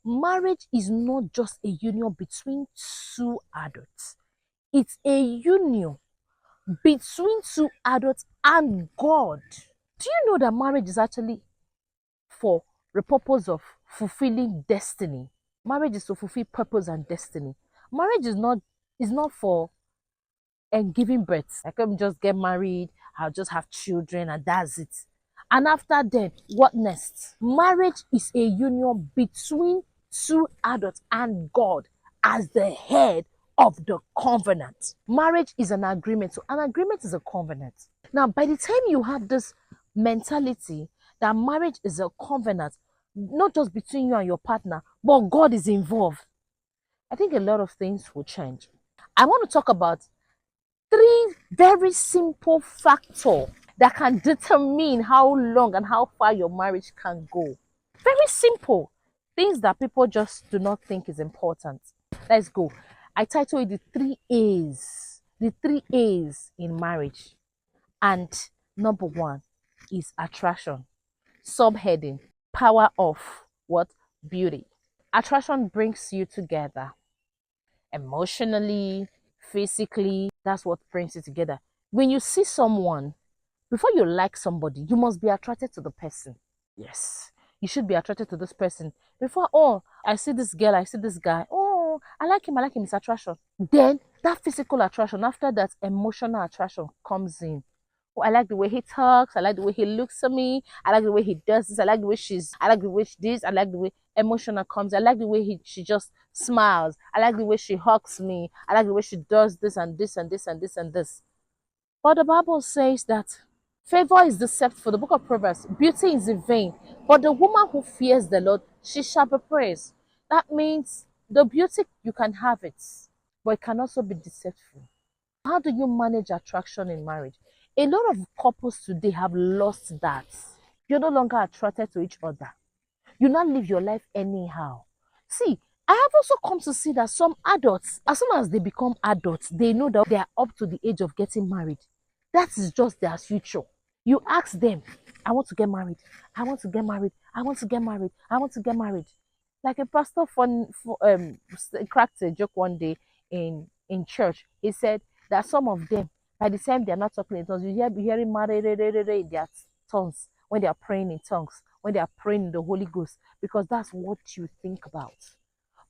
Marriage is not just a union between two adults. It's a union between two adults and God. Do you know that marriage is actually for the purpose of fulfilling destiny? Marriage is to fulfill purpose and destiny. Marriage is not for and giving birth. I can just get married, I'll just have children, and that's it. And after that, what next? Marriage is a union between two adults and God as the head of the covenant. Marriage is an agreement. So an agreement is a covenant. Now, by the time you have this mentality that marriage is a covenant, not just between you and your partner, but God is involved, I think a lot of things will change. I want to talk about three very simple factors that can determine how long and how far your marriage can go. Very simple things that people just do not think is important. Let's go. I title it the three A's. The three A's in marriage. And number one is attraction. Subheading: power of what? Beauty. Attraction brings you together emotionally, physically. That's what brings you together. When you see someone, before you like somebody, you must be attracted to the person. Yes, you should be attracted to this person before, oh, I see this girl, I see this guy, oh, I like him, it's attraction. Then that physical attraction, after that, emotional attraction comes in. Oh, I like the way he talks, I like the way he looks at me, I like the way he does this, I like the way I like the way she this, I like the way emotional comes, I like the way she just smiles, I like the way she hugs me, I like the way she does this and this and this and this and this. But the Bible says that favor is deceitful. The book of Proverbs, beauty is in vain. But the woman who fears the Lord, she shall be praised. That means the beauty, you can have it, but it can also be deceitful. How do you manage attraction in marriage? A lot of couples today have lost that. You're no longer attracted to each other. You now live your life anyhow. See, I have also come to see that some adults, as soon as they become adults, they know that they are up to the age of getting married. That is just their future. You ask them, I want to get married. I want to get married. I want to get married. I want to get married. Like a pastor cracked a joke one day in church. He said that some of them, by the time they are not talking in tongues, be hearing in their tongues when they are praying in tongues, when they are praying in the Holy Ghost, because that's what you think about.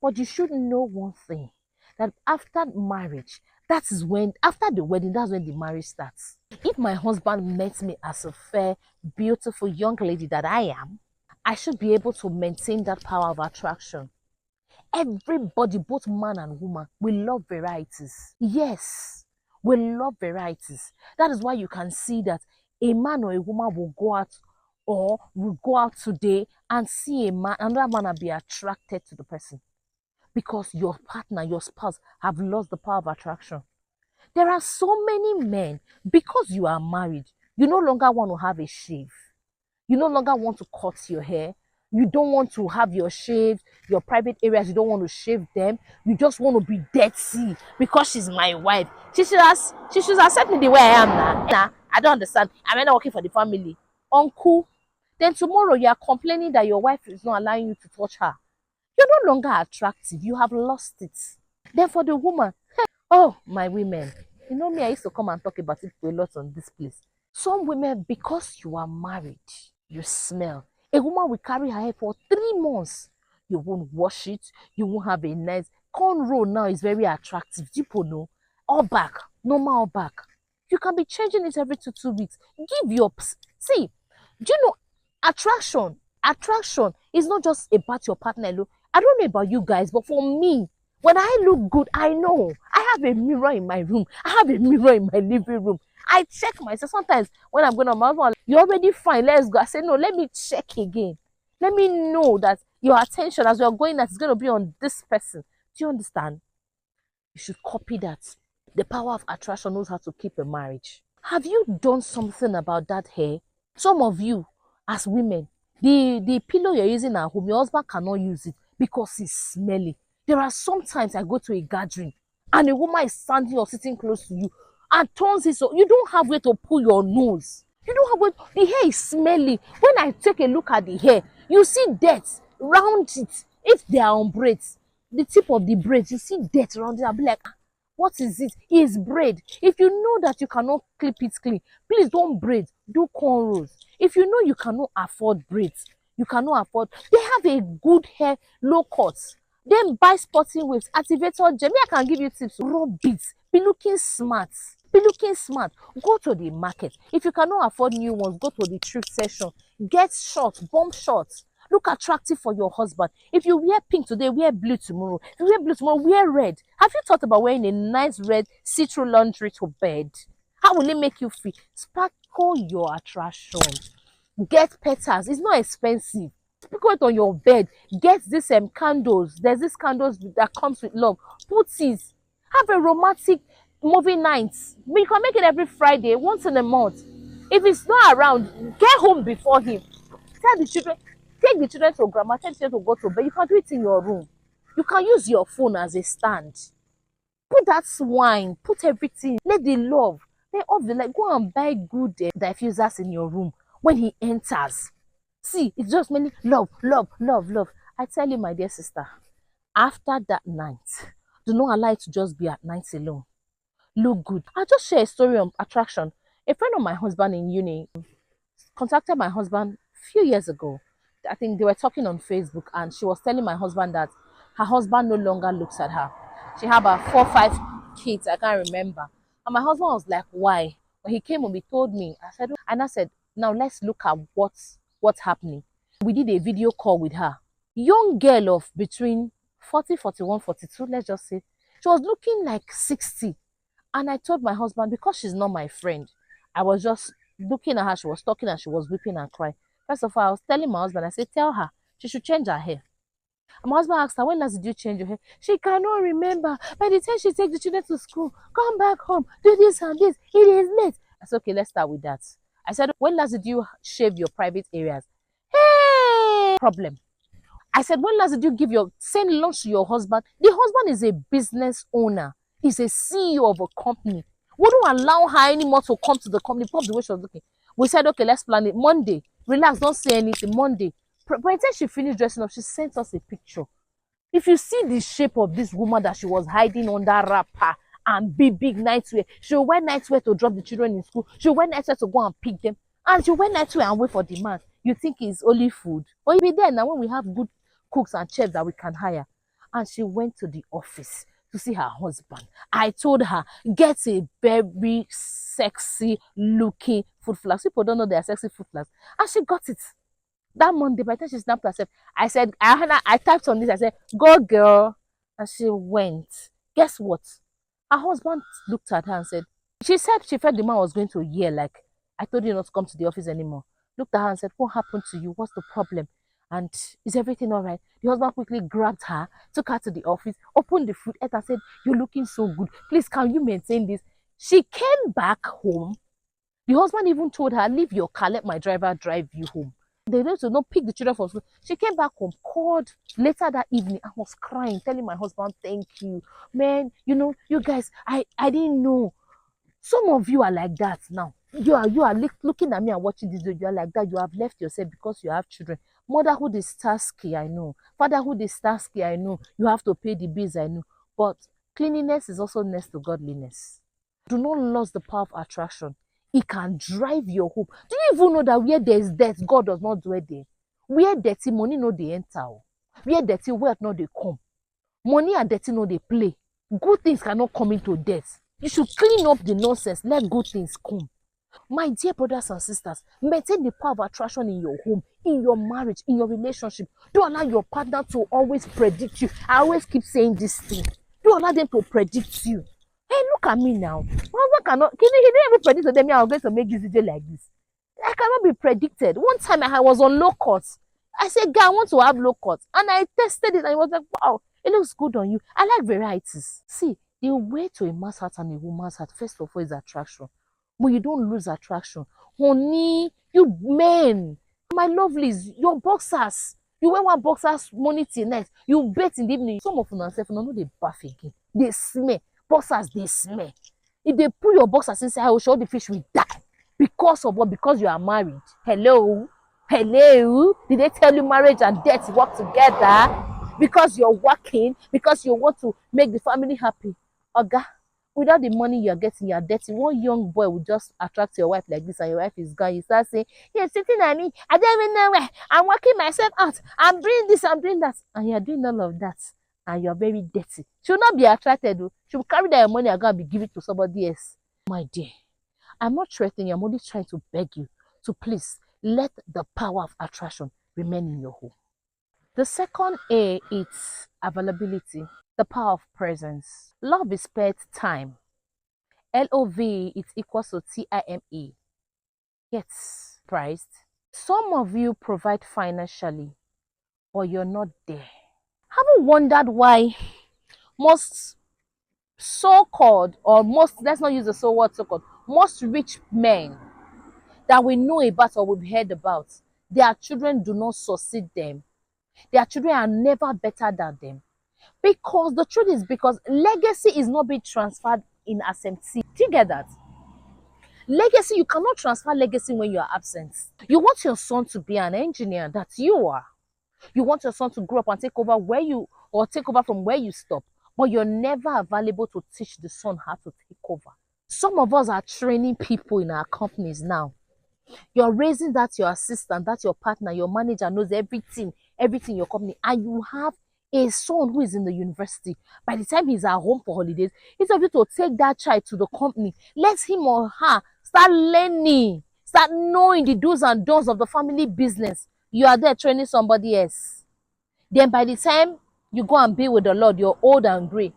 But you should know one thing, that after marriage, that is when, after the wedding, that's when the marriage starts. If my husband met me as a fair, beautiful young lady that I am, I should be able to maintain that power of attraction. Everybody, both man and woman, we love varieties. Yes, we love varieties. That is why you can see that a man or a woman will go out, or will go out today and see a man, another man, and be attracted to the person, because your partner, your spouse, have lost the power of attraction. There are so many men, because you are married, you no longer want to have a shave. You no longer want to cut your hair. You don't want to have your shave, your private areas, you don't want to shave them. You just want to be dirty because she's my wife. She should accept me the way I am now. I don't understand. I'm not working for the family. Uncle. Then tomorrow you are complaining that your wife is not allowing you to touch her. You're no longer attractive. You have lost it. Then for the woman, oh, my women, you know me, I used to come and talk about it for a lot on this place. Some women, because you are married, you smell. A woman will carry her hair for 3 months. You won't wash it. You won't have a nice cornrow. Now is very attractive. People know. All back, normal all back. You can be changing it every 2 weeks. Give your see. Do you know attraction? Attraction is not just about your partner alone. I don't know about you guys, but for me, when I look good, I know. I have a mirror in my room. I have a mirror in my living room. I check myself. Sometimes when I'm going on my husband, you're already fine. Let's go. I say, no, let me check again. Let me know that your attention as you're going, that is going to be on this person. Do you understand? You should copy that. The power of attraction knows how to keep a marriage. Have you done something about that hair? Some of you, as women, the pillow you're using at home, your husband cannot use it because it's smelly. There are sometimes I go to a gathering and a woman is standing or sitting close to you and turns it so you don't have way to pull your nose. You don't have way. The hair is smelly. When I take a look at the hair, you see dirt round it. If they are on braids, the tip of the braids, you see dirt around it, I'll be like, "Ah, what is it? It's braid." If you know that you cannot clip it clean, please don't braid, do cornrows. If you know you cannot afford braids, you cannot afford, they have a good hair low cuts. Then buy sporting waves, activator gel. Me, I can give you tips. Rub beads, be looking smart. Be looking smart. Go to the market. If you cannot afford new ones, go to the thrift section. Get shorts, bomb shorts. Look attractive for your husband. If you wear pink today, wear blue tomorrow. If you wear blue tomorrow, wear red. Have you thought about wearing a nice red see-through laundry to bed? How will it make you feel? Sparkle your attraction. Get petals. It's not expensive. Sprinkle it on your bed. Get this candles. There's this candles that comes with love. Put it. Have a romantic movie night. You can make it every Friday, once in a month. If it's not around, get home before him. Tell the children, take the children to grandma, tell the children to go to bed. You can do it in your room. You can use your phone as a stand. Put that wine, put everything. Let the love. Then off the light. Go and buy good diffusers in your room when he enters. See, it's just mainly love, love, love, love. I tell you, my dear sister, after that night, do not allow it to just be at night alone. Look good. I'll just share a story on attraction. A friend of my husband in uni contacted my husband a few years ago. I think they were talking on Facebook, and she was telling my husband that her husband no longer looks at her. She had about 4 or 5 kids, I can't remember. And my husband was like, why? When he came home, he told me. I said, now let's look at what's happening. We did a video call with her. Young girl of between 40, 41, 42, let's just say. She was looking like 60. And I told my husband, because she's not my friend, I was just looking at her, she was talking and she was weeping and crying. First of all, I was telling my husband, I said, tell her she should change her hair. And my husband asked her, when last did you change your hair? She cannot remember. By the time she takes the children to school, come back home, do this and this, it is late. I said, okay, let's start with that. I said, when last did you shave your private areas? Hey, problem. I said, when last did you send lunch to your husband? The husband is a business owner. He's a CEO of a company. We don't allow her anymore to come to the company. Probably the way she was looking. We said, okay, let's plan it. Monday, relax, don't say anything. Monday. By the time she finished dressing up, she sent us a picture. If you see the shape of this woman that she was hiding under wrapper and big nightwear, she'll wear nightwear to drop the children in school. She'll wear nightwear to go and pick them. And she'll wear nightwear and wait for the man. You think it's only food? But you'll be there now when we have good cooks and chefs that we can hire. And she went to the office to see her husband. I told her, get a very sexy looking food flask. People don't know they are sexy food flasks. And she got it. That Monday, by the time she snapped herself, I said, I typed on this, I said, go girl. And she went. Guess what? Her husband looked at her and said, she said she felt the man was going to yell, like, I told you not to come to the office anymore. Looked at her and said, what happened to you? What's the problem? And is everything all right? The husband quickly grabbed her, took her to the office, opened the food, ate and said, you're looking so good. Please, can you maintain this? She came back home. The husband even told her, leave your car, let my driver drive you home. They need to not pick the children from school. She came back home, called later that evening. I was crying, telling my husband, thank you. Man, you know, you guys, I didn't know. Some of you are like that now. You are looking at me and watching this video. You are like that. You have left yourself because you have children. Motherhood is tasky, I know. Fatherhood is tasky, I know. You have to pay the bills, I know. But cleanliness is also next to godliness. Do not lose the power of attraction. It can drive your hope. Do you even know that where there is death, God does not dwell there? Where dirty money no dey enter. Where dirty wealth no dey come. Money and dirty no dey play. Good things cannot come into death. You should clean up the nonsense. Let good things come. My dear brothers and sisters, maintain the power of attraction in your home, in your marriage, in your relationship. Don't allow your partner to always predict you. I always keep saying this thing. Don't allow them to predict you. Hey, look at me now. He didn't even predict them. I was going to make this video like this. I cannot be predicted. One time I was on low cuts. I said, "Guy, I want to have low cuts," and I tested it, and it was like, "Wow, it looks good on you." I like varieties. See, the way to a man's heart and a woman's heart, first of all, is attraction. But you don't lose attraction, honey. You men, my lovelies, your boxers. You wear one boxers morning till night. You bathe in the evening. Some of them self no dey bath again. They smell. Boxers, they smell. If they put your boxers inside, I will show the fish will die. Because of what? Because you are married. Hello? Hello? Did they tell you marriage and death work together? because you're working, because you want to make the family happy. Oga, without the money you're getting, you're dirty. One young boy will just attract your wife like this, and your wife is gone. You start saying, you're sitting at me, I don't even know where. I'm working myself out. I'm doing this, I'm doing that. And you're doing all of that. And you're very dirty. She will not be attracted. She will carry that money and go and be give it to somebody else. My dear, I'm not threatening you. I'm only trying to beg you to please let the power of attraction remain in your home. The second A is availability, the power of presence. Love is spent time. Love is equals to time. Yes, priced. Some of you provide financially, but you're not there. Have you wondered why most so-called, or most, let's not use the word so-called, most rich men that we know about or we've heard about, their children do not succeed them. Their children are never better than them. Because the truth is, because legacy is not being transferred in absentee. Do you get that? Legacy, you cannot transfer legacy when you are absent. You want your son to be an engineer, that you are. You want your son to grow up and take over where you, or take over from where you stop. But you're never available to teach the son how to take over. Some of us are training people in our companies now. You're raising that your assistant, that's your partner, your manager knows everything in your company, and you have a son who is in the university. By the time he's at home for holidays, instead of you to take that child to the company, let him or her start learning, start knowing the do's and don'ts of the family business. You are there training somebody else. Then by the time you go and be with the Lord, you're old and gray.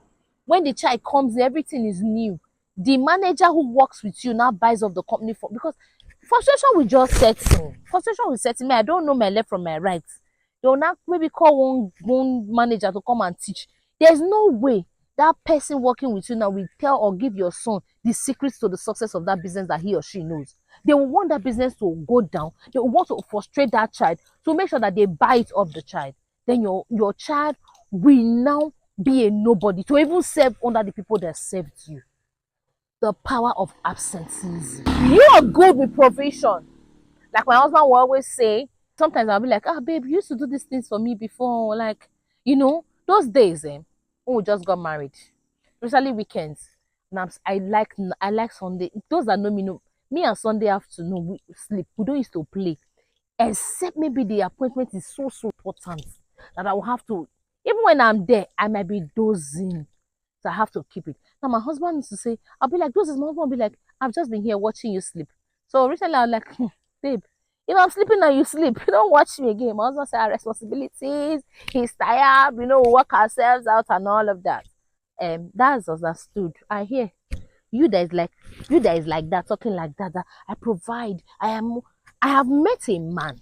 When the child comes, everything is new. The manager who works with you now buys off the company for, because frustration will just set in. Frustration will set in. Me, I don't know my left from my right. They will now maybe call one manager to come and teach. There's no way that person working with you now will tell or give your son the secrets to the success of that business that he or she knows. They will want that business to go down. They will want to frustrate that child to make sure that they buy it off the child. Then your child will now be a nobody to even serve under the people that served you. The power of absenteeism. You are good with provision. Like my husband will always say, sometimes I'll be like, babe, you used to do these things for me before. Like, those days, when we just got married, especially weekends. And I like Sunday. Those that know me know, me and Sunday afternoon, we sleep. We don't used to play. Except maybe the appointment is so important that I will have to, even when I'm there, I might be dozing. So I have to keep it. Now my husband used to say, I'll be like, my husband will be like, I've just been here watching you sleep. So recently I was like, babe, if I'm sleeping and you sleep, you don't watch me again. My husband said our responsibilities, he's tired, work ourselves out and all of that. That's understood. I hear you that is like that, talking like that I provide. I have met a man,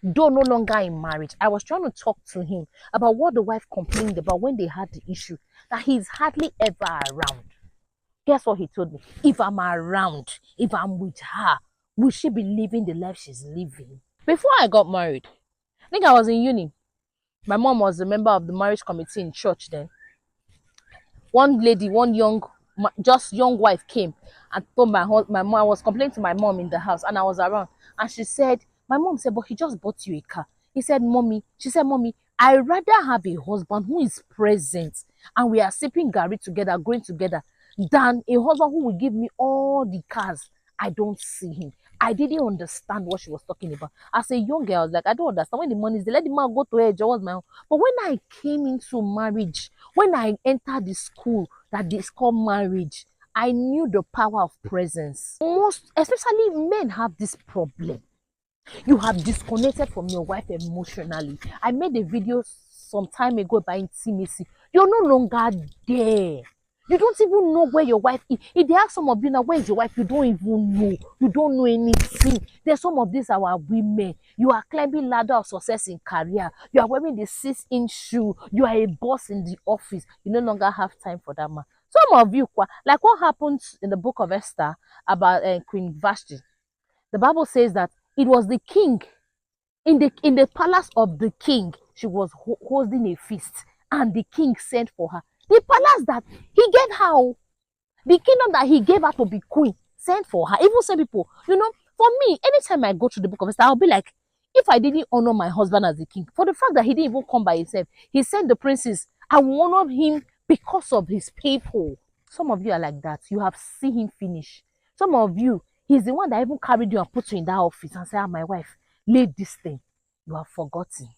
though no longer in marriage. I was trying to talk to him about what the wife complained about when they had the issue, that he's hardly ever around. Guess what he told me? If I'm around, if I'm with her, will she be living the life she's living? Before I got married, I think I was in uni. My mom was a member of the marriage committee in church then. One lady, one young wife came and told my mom, I was complaining to my mom in the house and I was around. And my mom said, but he just bought you a car. She said, mommy, I rather have a husband who is present and we are sipping garri together, going together, than a husband who will give me all the cars. I don't see him. I didn't understand what she was talking about. As a young girl, I was like, I don't understand. When the money is there, let the man go to her job, was my own. But when I came into marriage, when I entered the school that is called marriage, I knew the power of presence. Most, especially men, have this problem. You have disconnected from your wife emotionally. I made a video some time ago about intimacy. You're no longer there. You don't even know where your wife is. If they ask some of you now, where is your wife? You don't even know. You don't know anything. There's some of these our women. You are climbing ladder of success in career. You are wearing the 6-inch shoe. You are a boss in the office. You no longer have time for that man. Some of you, like what happened in the book of Esther about Queen Vashti. The Bible says that it was the king in the palace of the king. She was holding a feast, and the king sent for her. The palace that he gave her, the kingdom that he gave her to be queen, sent for her. Even some people, for me, anytime I go to the book of Esther, I'll be like, If I didn't honor my husband as a king, for the fact that he didn't even come by himself, he sent the princes, I will honor him because of his people. Some of you are like that. You have seen him finish. Some of you, he's the one that even carried you and put you in that office and said, ah, my wife, lead this thing. You have forgotten.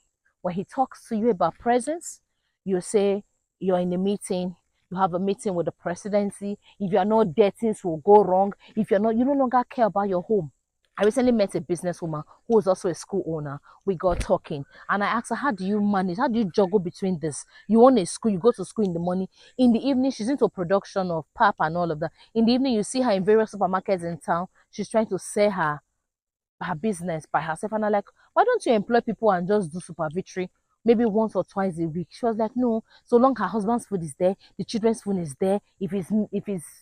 When he talks to you about presence, you say you're in a meeting, you have a meeting with the presidency. If you're not there, things will go wrong. If you're not, you no longer care about your home. I recently met a businesswoman who was also a school owner. We got talking and I asked her, how do you manage? How do you juggle between this? You own a school, you go to school in the morning. In the evening, she's into production of pap and all of that. In the evening, you see her in various supermarkets in town. She's trying to sell her business by herself. And I'm like, why don't you employ people and just do supervisory? Maybe once or twice a week. She was like, no, so long her husband's food is there, the children's food is there. If it's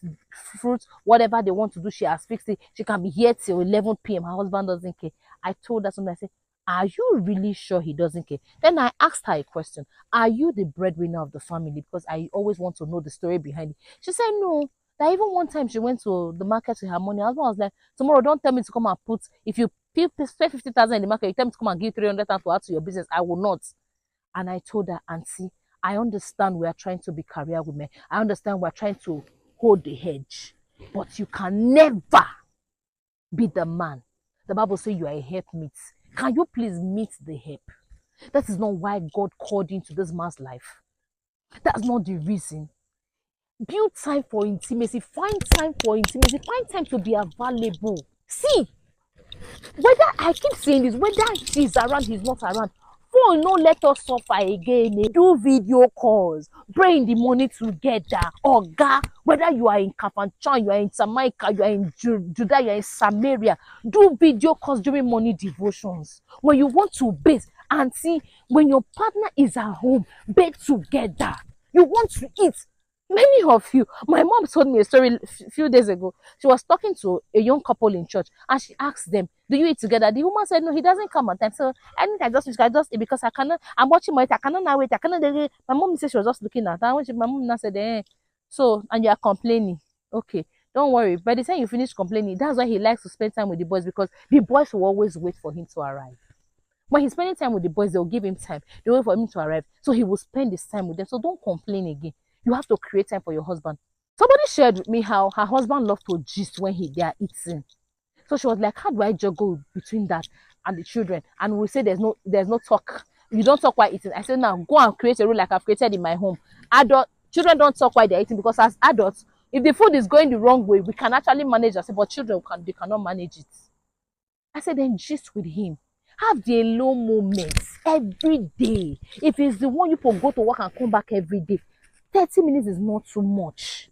fruit, whatever they want to do, she has fixed it. She can be here till 11 p.m. Her husband doesn't care. I told her something. I said, are you really sure he doesn't care? Then I asked her a question. Are you the breadwinner of the family? Because I always want to know the story behind it. She said, no. That even one time she went to the market with her money. Her husband was like, tomorrow don't tell me to come and put, if you pay 50,000 in the market, you tell me to come and give 300,000 to add to your business. I will not. And I told her, Auntie, I understand we are trying to be career women. I understand we are trying to hold the hedge. But you can never be the man. The Bible says you are a helpmeet. Can you please meet the help? That is not why God called you into this man's life. That's not the reason. Build time for intimacy. Find time for intimacy. Find time to be available. See, whether I keep saying this, whether he's around, he's not around. Phone no let us suffer again. Do video calls, pray in the morning together. Oga, whether you are in Kafanchan, you are in Jamaica, you are in Judah, you are in Samaria, do video calls during morning devotions. When you want to bathe and see, when your partner is at home, bathe together. You want to eat. Many of you, my mom told me a story a few days ago. She was talking to a young couple in church and she asked them, do you eat together? The woman said, no, he doesn't come on time. So I think I just eat because I'm watching I cannot now wait. I cannot. My mom said she was just looking at her. My mom now said, so, and you are complaining. Okay, don't worry. By the time you finish complaining, that's why he likes to spend time with the boys because the boys will always wait for him to arrive. When he's spending time with the boys, they'll give him time. They wait for him to arrive. So he will spend his time with them. So don't complain again. You have to create time for your husband. Somebody shared with me how her husband loved to gist when they are eating. So she was like, how do I juggle between that and the children? And we say there's no talk. You don't talk while eating. I said, now go and create a rule like I've created in my home. Children don't talk while they're eating because as adults, if the food is going the wrong way, we can actually manage ourselves, but children they cannot manage it. I said, then gist with him. Have the alone moments every day. If it's the one you can go to work and come back every day, 30 minutes is not too much.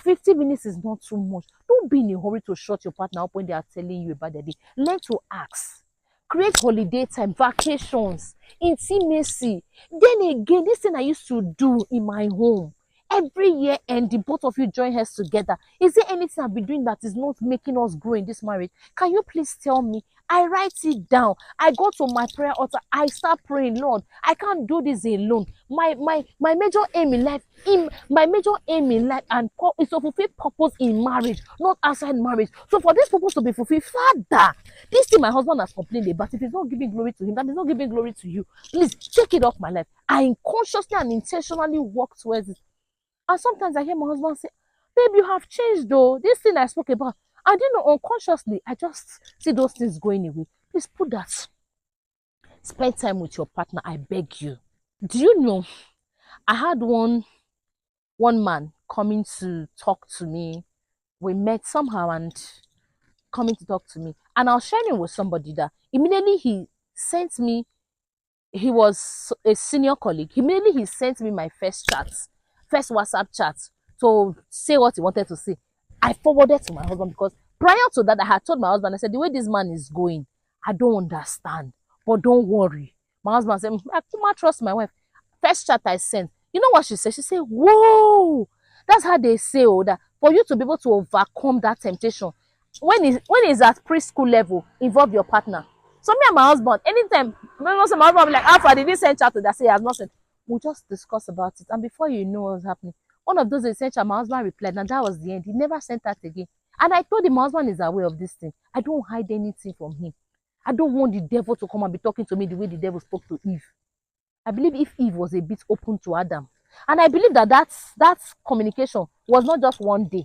50 minutes is not too much. Don't be in a hurry to shut your partner up when they are telling you about their day. Learn to ask. Create holiday time, vacations, intimacy. Then again, this thing I used to do in my home. Every year and the both of you join hands together. Is there anything I've been doing that is not making us grow in this marriage? Can you please tell me? I write it down. I go to my prayer altar. I start praying, Lord, I can't do this alone. My major aim in life, and is to fulfill purpose in marriage, not outside marriage. So for this purpose to be fulfilled, Father, this thing my husband has complained about, if it's not giving glory to him, that is not giving glory to you. Please take it off my life. I consciously and intentionally work towards it. And sometimes I hear my husband say, babe, you have changed though. This thing I spoke about. And you know, unconsciously, I just see those things going away. Please put that. Spend time with your partner, I beg you. Do you know, I had one man coming to talk to me. We met somehow and coming to talk to me. And I was sharing with somebody that immediately he sent me, he was a senior colleague. Immediately he sent me my first WhatsApp chat to say what he wanted to say. I forwarded to my husband because prior to that, I had told my husband, I said, the way this man is going, I don't understand. But don't worry. My husband said, I can't trust my wife. First chat I sent. You know what she said? She said, whoa. That's how they say, oh, that for you to be able to overcome that temptation, when it's at preschool level, involve your partner. So me and my husband, anytime, my husband will be like, Alpha, did he send chat to that? Say, I have not sent. We'll just discuss about it. And before you know what's happening, one of those essential, my husband replied, and that was the end. He never sent that again. And I told him my husband is aware of this thing. I don't hide anything from him. I don't want the devil to come and be talking to me the way the devil spoke to Eve. I believe if Eve was a bit open to Adam, and I believe that that communication was not just one day.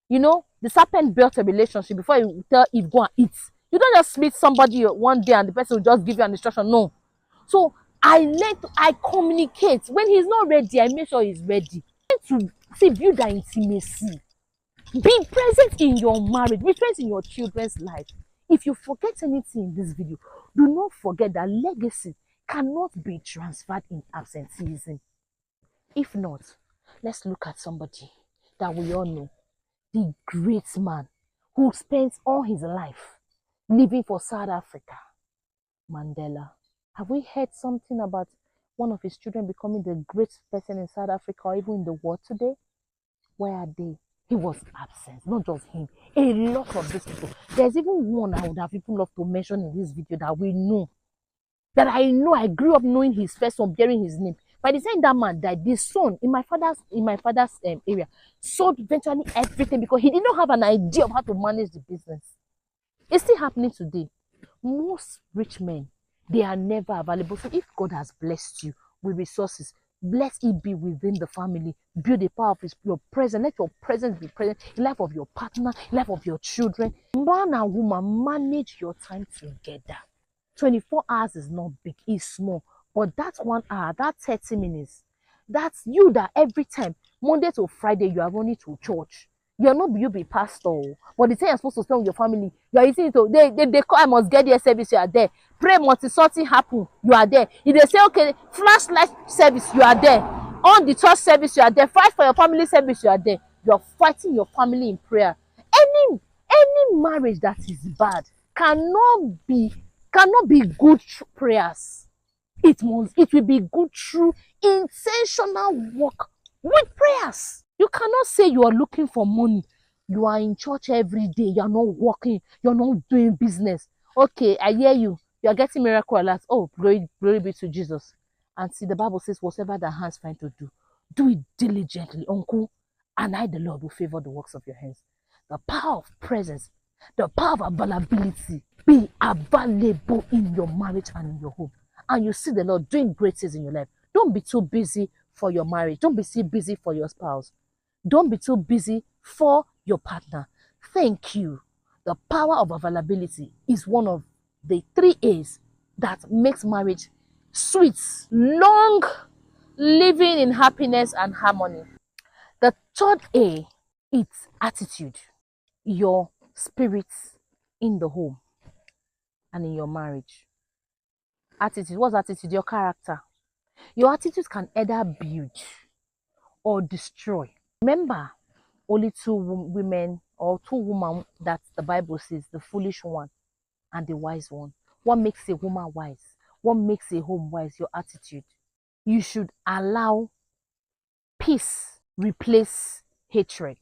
You know, the serpent built a relationship before you tell Eve, go and eat. You don't just meet somebody one day and the person will just give you an instruction. No. So I communicate. When he's not ready, I make sure he's ready. To see, build that intimacy. Be present in your marriage. Be present in your children's life. If you forget anything in this video, do not forget that legacy cannot be transferred in absenteeism. If not, let's look at somebody that we all know, the great man who spent all his life living for South Africa, Mandela. Have we heard something about one of his children becoming the great person in South Africa or even in the world today? Where are they? He was absent, not just him. A lot of these people. There's even one I would have even loved to mention in this video that we know. That I know, I grew up knowing his first son, bearing his name. By the time that man died, the son in my father's area sold virtually everything because he did not have an idea of how to manage the business. It's still happening today. Most rich men, they are never available. So if God has blessed you with resources, let it be within the family. Build the power of your presence. Let your presence be present in the life of your partner, in the life of your children. Man and woman, manage your time together. 24 hours is not big, it's small. But that 1 hour, that 30 minutes, that's you that every time, Monday to Friday, you are running to church. You're not you be pastor, but the time you're supposed to spend with your family, you are eating it. They call, I must get their service, you are there. Pray multi something happen, you are there. If they say, okay, flashlight service, you are there. On the church service, you are there. Fight for your family service, you are there. You are fighting your family in prayer. Any marriage that is bad cannot be good through prayers. It will be good through intentional work with prayers. You cannot say you are looking for money. You are in church every day. You are not working. You are not doing business. Okay, I hear you. You are getting miracle alerts. Oh, glory be to Jesus. And see, the Bible says, whatever the hands find to do it diligently, uncle. And I, the Lord, will favor the works of your hands. The power of presence, the power of availability. Be available in your marriage and in your home. And you see the Lord doing great things in your life. Don't be too busy for your marriage. Don't be too busy for your spouse. Don't be too busy for your partner. Thank you. The power of availability is one of the 3 A's that makes marriage sweet, long, living in happiness and harmony. The 3rd A is attitude. Your spirit in the home and in your marriage. Attitude. What's attitude? Your character. Your attitude can either build or destroy. Remember, only 2 women or 2 women that the Bible says, the foolish one and the wise one. What makes a woman wise? What makes a home wise? Your attitude. You should allow peace replace hatred.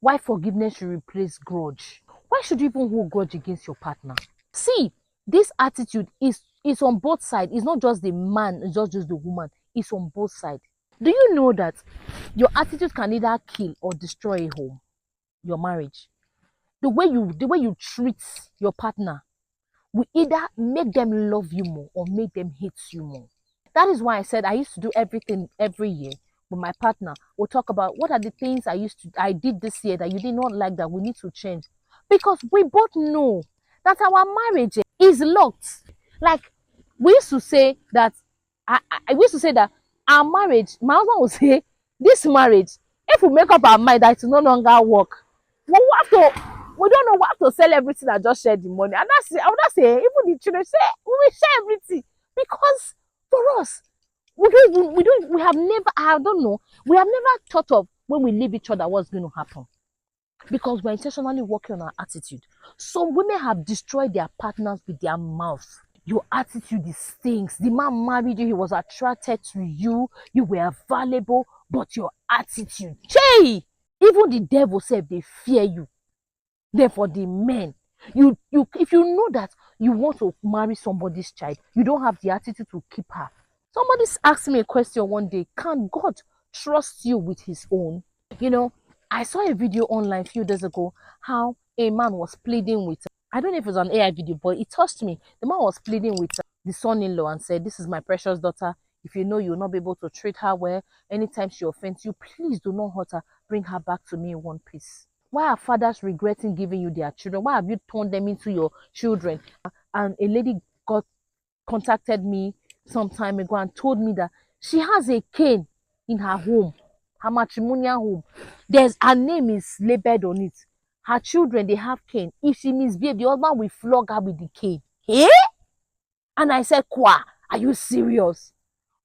Why forgiveness should replace grudge? Why should you even hold grudge against your partner? See, this attitude is on both sides. It's not just the man, it's not just the woman. It's on both sides. Do you know that your attitude can either kill or destroy a home, your marriage? The way you treat your partner will either make them love you more or make them hate you more. That is why I said I used to do everything every year with my partner. We'll talk about what are the things I did this year that you did not like that we need to change. Because we both know that our marriage is locked. Like we used to say that I used to say that our marriage, my husband would say, this marriage, if we make up our mind that it will no longer work, we don't know what to sell everything and just share the money. And I would not say, even the children say, we will share everything. Because for us, we have never thought of when we leave each other what's going to happen. Because we're intentionally working on our attitude. Some women have destroyed their partners with their mouth. Your attitude is things. The man married you, he was attracted to you, you were valuable, but your attitude, Jay, even the devil said they fear you. Therefore, the men, if you know that you want to marry somebody's child, you don't have the attitude to keep her. Somebody asked me a question one day, can God trust you with his own? You know, I saw a video online a few days ago how a man was pleading with I don't know if it was an AI video, but it touched me. The man was pleading with the son-in-law and said, "This is my precious daughter. If you know you'll not be able to treat her well, anytime she offends you, please do not hurt her. Bring her back to me in one piece." Why are fathers regretting giving you their children? Why have you turned them into your children? And a lady contacted me some time ago and told me that she has a cane in her home, her matrimonial home. Her name is labeled on it. Her children, they have cane. If she misbehaves, the husband will flog her with the cane. Eh? And I said, Kwa, are you serious?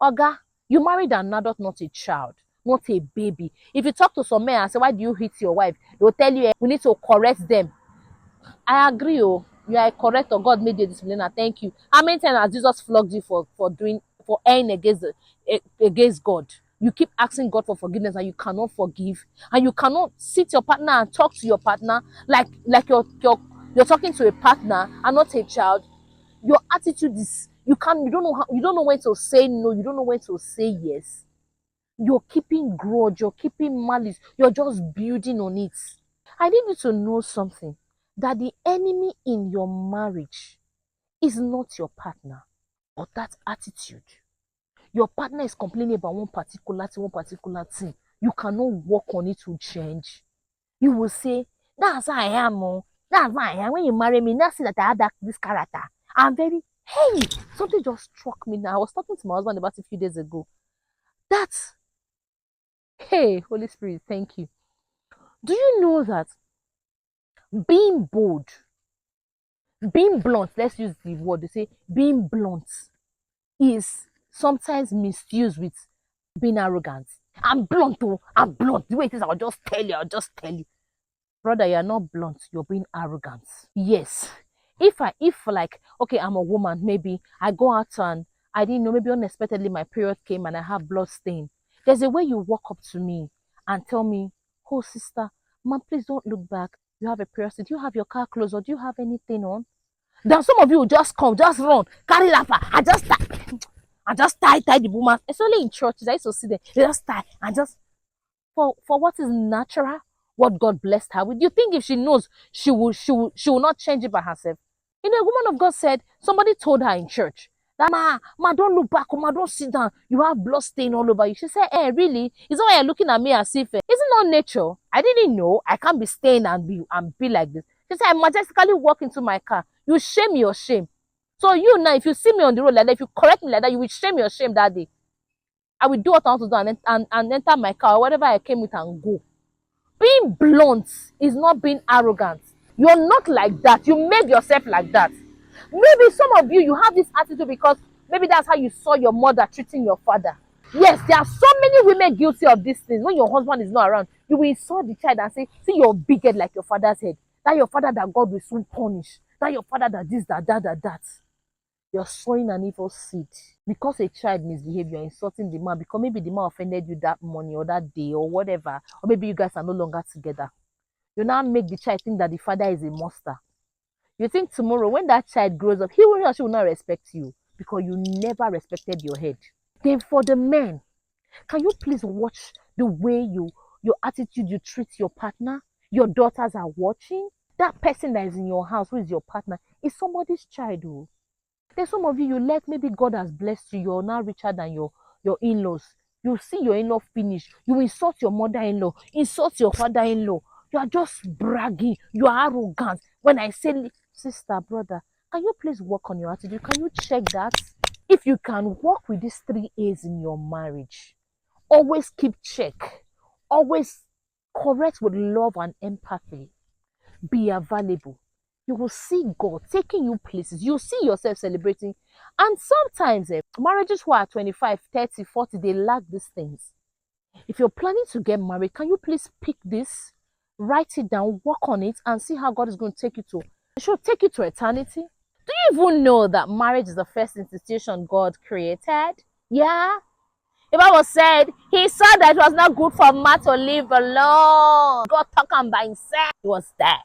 Oga, you married an adult, not a child, not a baby. If you talk to some men and say, why do you hit your wife? They will tell you, we need to correct them. I agree, oh, you are correct, or God made you disciplinary. Thank you. How many times has Jesus flogged you for erring against God? You keep asking God for forgiveness and you cannot forgive, and you cannot sit your partner and talk to your partner like you're talking to a partner and not a child. Your attitude is you don't know when to say no, you don't know when to say yes. You're keeping grudge, you're keeping malice, you're just building on it. I need you to know something, that the enemy in your marriage is not your partner, but that attitude. Your partner is complaining about one particular thing. You cannot work on it to change. You will say, that's how I am. Oh. That's how I am. When you marry me, now see that I have this character. I'm very, hey, something just struck me now. I was talking to my husband about it a few days ago. That's, hey, Holy Spirit, thank you. Do you know that being bold, being blunt, let's use the word, they say being blunt is sometimes misused with being arrogant. I'm blunt, oh, I'm blunt. The way it is, I'll just tell you. Brother, you're not blunt, you're being arrogant. Yes. If like, okay, I'm a woman, maybe I go out and I didn't know, maybe unexpectedly my period came and I have blood stain. There's a way you walk up to me and tell me, oh sister, man, please don't look back. You have a period. Do you have your car closed or do you have anything on? Then some of you will just come, just run, carry lapper. I just tie the woman. It's only in churches. I used to see them. They just tie and just for what is natural, what God blessed her with. You think if she knows, she will not change it by herself? You know, a woman of God said, somebody told her in church that ma, don't look back, ma, don't sit down. You have blood stain all over you. She said, really? Is that why you're looking at me as if it's not nature? I didn't know. I can't be stained and be like this. She said, I majestically walk into my car. You shame your shame. So you now, if you see me on the road like that, if you correct me like that, you will shame your shame that day. I will do what I want to do and enter my car or whatever I came with and go. Being blunt is not being arrogant. You're not like that. You made yourself like that. Maybe some of you have this attitude because maybe that's how you saw your mother treating your father. Yes, there are so many women guilty of these things. When your husband is not around, you will insult the child and say, see your big head like your father's head. That your father that God will soon punish. That your father that this, that. You're sowing an evil seed. Because a child misbehaves, you're insulting the man because maybe the man offended you that morning or that day or whatever. Or maybe you guys are no longer together. You now make the child think that the father is a monster. You think tomorrow when that child grows up, he or she will not respect you because you never respected your head. Then for the men, can you please watch the way your attitude you treat your partner? Your daughters are watching. That person that is in your house who is your partner is somebody's child. Oh. There's some of you let maybe God has blessed you. You're now richer than your in-laws. You see your in-law finish. You insult your mother-in-law, insult your father-in-law. You are just bragging. You are arrogant. When I say, sister, brother, can you please work on your attitude? Can you check that? If you can work with these 3 A's in your marriage, always keep check. Always correct with love and empathy. Be available. You will see God taking you places. You see yourself celebrating. And sometimes marriages who are 25, 30, 40, they lack these things. If you're planning to get married, can you please pick this, write it down, work on it, and see how God is going to take you to. It should take you to eternity. Do you even know that marriage is the first institution God created? Yeah. The Bible said he saw that it was not good for man to live alone. God talking by himself. He was there.